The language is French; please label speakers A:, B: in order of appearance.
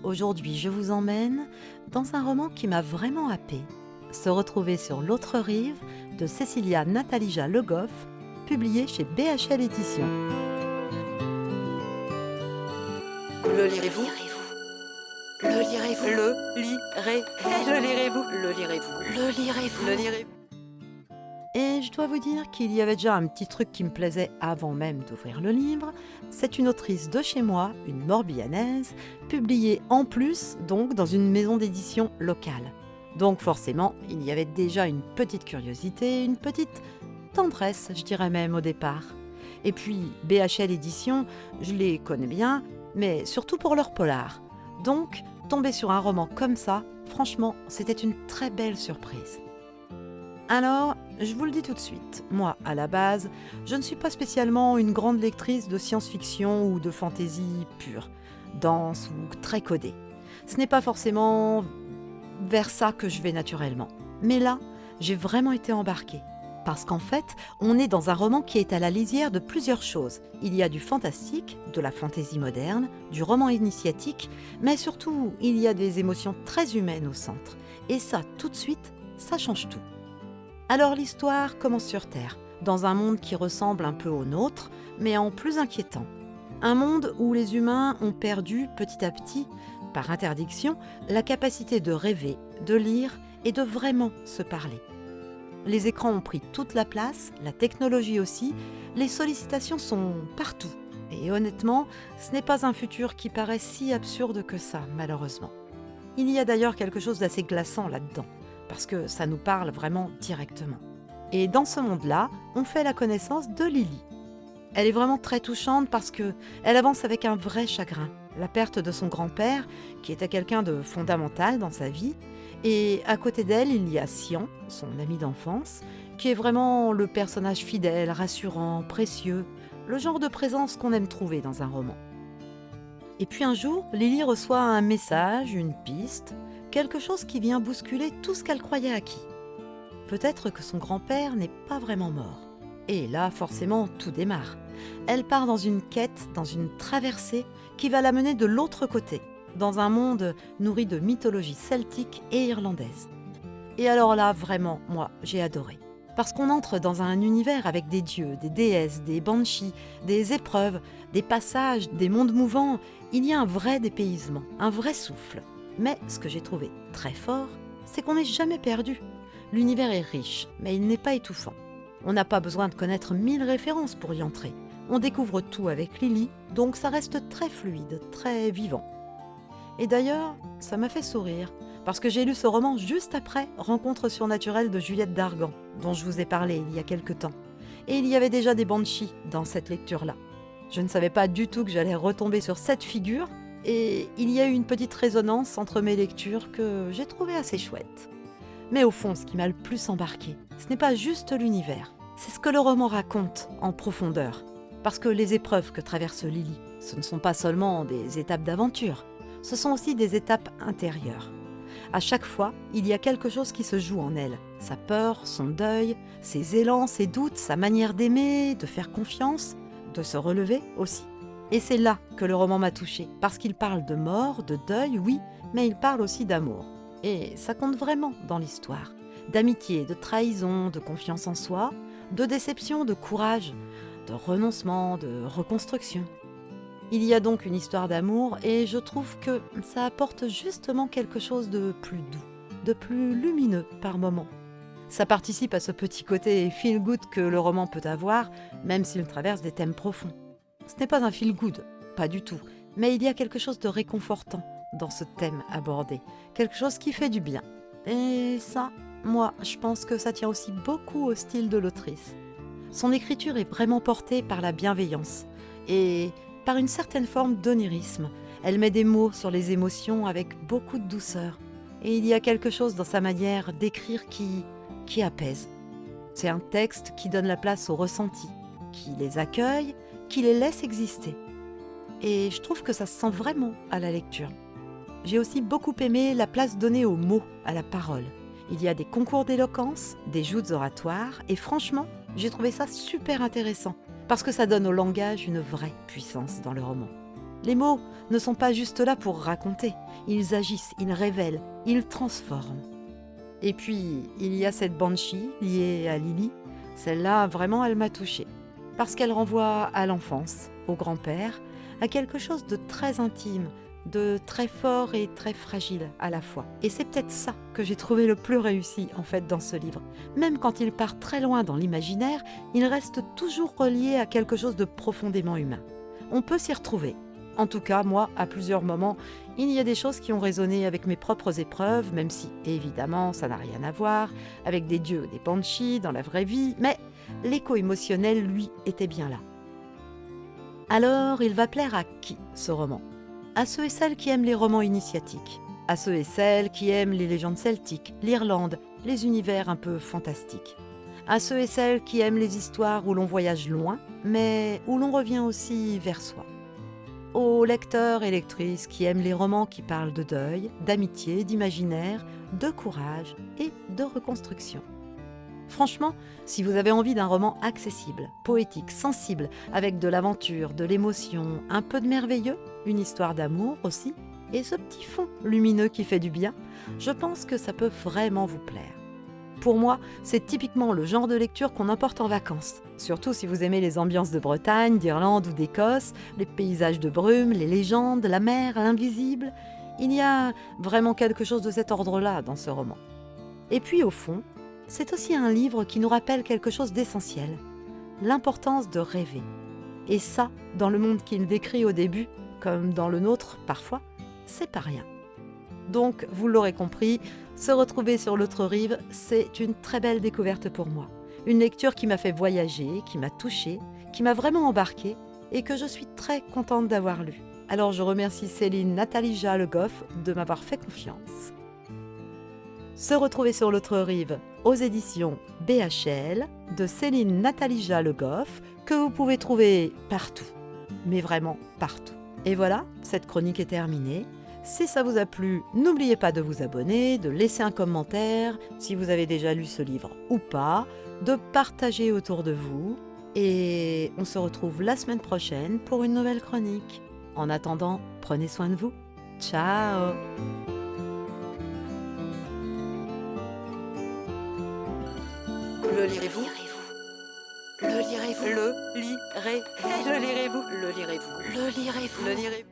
A: Aujourd'hui, je vous emmène dans un roman qui m'a vraiment happée. Se retrouver sur l'autre rive de Cécilia Nathalija Le Goff, publié chez BHL Éditions.
B: Le lirez-vous? Le lirez-vous?
A: Le lirez-vous.
B: Le lirez-vous? Le lirez-vous? Le lirez-vous?
A: Le lirez-vous. Et je dois vous dire qu'il y avait déjà un petit truc qui me plaisait avant même d'ouvrir le livre. C'est une autrice de chez moi, une Morbihanaise, publiée en plus donc dans une maison d'édition locale. Donc forcément, il y avait déjà une petite curiosité, une petite tendresse, je dirais même au départ. Et puis BHL Éditions, je les connais bien, mais surtout pour leur polar. Donc, tomber sur un roman comme ça, franchement, c'était une très belle surprise. Alors, je vous le dis tout de suite, moi, à la base, je ne suis pas spécialement une grande lectrice de science-fiction ou de fantaisie pure, dense ou très codée. Ce n'est pas forcément vers ça que je vais naturellement. Mais là, j'ai vraiment été embarquée. Parce qu'en fait, on est dans un roman qui est à la lisière de plusieurs choses. Il y a du fantastique, de la fantaisie moderne, du roman initiatique, mais surtout, il y a des émotions très humaines au centre. Et ça, tout de suite, ça change tout. Alors l'histoire commence sur Terre, dans un monde qui ressemble un peu au nôtre, mais en plus inquiétant. Un monde où les humains ont perdu petit à petit, par interdiction, la capacité de rêver, de lire et de vraiment se parler. Les écrans ont pris toute la place, la technologie aussi, les sollicitations sont partout. Et honnêtement, ce n'est pas un futur qui paraît si absurde que ça, malheureusement. Il y a d'ailleurs quelque chose d'assez glaçant là-dedans, parce que ça nous parle vraiment directement. Et dans ce monde-là, on fait la connaissance de Lily. Elle est vraiment très touchante parce qu'elle avance avec un vrai chagrin, la perte de son grand-père, qui était quelqu'un de fondamental dans sa vie, et à côté d'elle, il y a Sian, son ami d'enfance, qui est vraiment le personnage fidèle, rassurant, précieux, le genre de présence qu'on aime trouver dans un roman. Et puis un jour, Lily reçoit un message, une piste, quelque chose qui vient bousculer tout ce qu'elle croyait acquis. Peut-être que son grand-père n'est pas vraiment mort. Et là, forcément, tout démarre. Elle part dans une quête, dans une traversée qui va la mener de l'autre côté, dans un monde nourri de mythologie celtique et irlandaise. Et alors là, vraiment, moi, j'ai adoré. Parce qu'on entre dans un univers avec des dieux, des déesses, des banshees, des épreuves, des passages, des mondes mouvants. Il y a un vrai dépaysement, un vrai souffle. Mais ce que j'ai trouvé très fort, c'est qu'on n'est jamais perdu. L'univers est riche, mais il n'est pas étouffant. On n'a pas besoin de connaître 1000 références pour y entrer. On découvre tout avec Lily, donc ça reste très fluide, très vivant. Et d'ailleurs, ça m'a fait sourire, parce que j'ai lu ce roman juste après Rencontre surnaturelle de Juliette d'Argan, dont je vous ai parlé il y a quelque temps. Et il y avait déjà des banshees dans cette lecture-là. Je ne savais pas du tout que j'allais retomber sur cette figure, et il y a eu une petite résonance entre mes lectures que j'ai trouvée assez chouette. Mais au fond, ce qui m'a le plus embarqué, ce n'est pas juste l'univers, c'est ce que le roman raconte en profondeur. Parce que les épreuves que traverse Lily, ce ne sont pas seulement des étapes d'aventure, ce sont aussi des étapes intérieures. À chaque fois, il y a quelque chose qui se joue en elle. Sa peur, son deuil, ses élans, ses doutes, sa manière d'aimer, de faire confiance, de se relever aussi. Et c'est là que le roman m'a touchée, parce qu'il parle de mort, de deuil, oui, mais il parle aussi d'amour. Et ça compte vraiment dans l'histoire. D'amitié, de trahison, de confiance en soi, de déception, de courage, de renoncement, de reconstruction. Il y a donc une histoire d'amour et je trouve que ça apporte justement quelque chose de plus doux, de plus lumineux par moments. Ça participe à ce petit côté feel-good que le roman peut avoir, même s'il traverse des thèmes profonds. Ce n'est pas un feel-good, pas du tout, mais il y a quelque chose de réconfortant dans ce thème abordé, quelque chose qui fait du bien. Et ça, moi, je pense que ça tient aussi beaucoup au style de l'autrice. Son écriture est vraiment portée par la bienveillance et par une certaine forme d'onirisme. Elle met des mots sur les émotions avec beaucoup de douceur. Et il y a quelque chose dans sa manière d'écrire qui apaise. C'est un texte qui donne la place aux ressentis, qui les accueille, qui les laisse exister. Et je trouve que ça se sent vraiment à la lecture. J'ai aussi beaucoup aimé la place donnée aux mots, à la parole. Il y a des concours d'éloquence, des joutes oratoires, et franchement, j'ai trouvé ça super intéressant, parce que ça donne au langage une vraie puissance dans le roman. Les mots ne sont pas juste là pour raconter, ils agissent, ils révèlent, ils transforment. Et puis, il y a cette banshee liée à Lily. Celle-là, vraiment, elle m'a touchée. Parce qu'elle renvoie à l'enfance, au grand-père, à quelque chose de très intime, de très fort et très fragile à la fois. Et c'est peut-être ça que j'ai trouvé le plus réussi, en fait, dans ce livre. Même quand il part très loin dans l'imaginaire, il reste toujours relié à quelque chose de profondément humain. On peut s'y retrouver. En tout cas, moi, à plusieurs moments, il y a des choses qui ont résonné avec mes propres épreuves, même si, évidemment, ça n'a rien à voir avec des dieux ou des banshees dans la vraie vie, mais l'écho émotionnel, lui, était bien là. Alors, il va plaire à qui, ce roman ? À ceux et celles qui aiment les romans initiatiques, à ceux et celles qui aiment les légendes celtiques, l'Irlande, les univers un peu fantastiques, à ceux et celles qui aiment les histoires où l'on voyage loin, mais où l'on revient aussi vers soi, aux lecteurs et lectrices qui aiment les romans qui parlent de deuil, d'amitié, d'imaginaire, de courage et de reconstruction. Franchement, si vous avez envie d'un roman accessible, poétique, sensible, avec de l'aventure, de l'émotion, un peu de merveilleux, une histoire d'amour aussi, et ce petit fond lumineux qui fait du bien, je pense que ça peut vraiment vous plaire. Pour moi, c'est typiquement le genre de lecture qu'on emporte en vacances, surtout si vous aimez les ambiances de Bretagne, d'Irlande ou d'Écosse, les paysages de brume, les légendes, la mer, l'invisible. Il y a vraiment quelque chose de cet ordre-là dans ce roman. Et puis au fond, c'est aussi un livre qui nous rappelle quelque chose d'essentiel, l'importance de rêver. Et ça, dans le monde qu'il décrit au début, comme dans le nôtre parfois, c'est pas rien. Donc, vous l'aurez compris, se retrouver sur l'autre rive, c'est une très belle découverte pour moi. Une lecture qui m'a fait voyager, qui m'a touchée, qui m'a vraiment embarquée et que je suis très contente d'avoir lu. Alors je remercie Céline Nathalija Le Goff de m'avoir fait confiance. Se retrouver sur l'autre rive aux éditions BHL de Céline Nathalija Le Goff que vous pouvez trouver partout, mais vraiment partout. Et voilà, cette chronique est terminée. Si ça vous a plu, n'oubliez pas de vous abonner, de laisser un commentaire si vous avez déjà lu ce livre ou pas, de partager autour de vous. Et on se retrouve la semaine prochaine pour une nouvelle chronique. En attendant, prenez soin de vous. Ciao!
B: Le lirez-vous? Le lirez-vous? Le lirez-vous? Le lirez-vous? Le lirez-vous? Le lirez-vous? Le lirez-vous?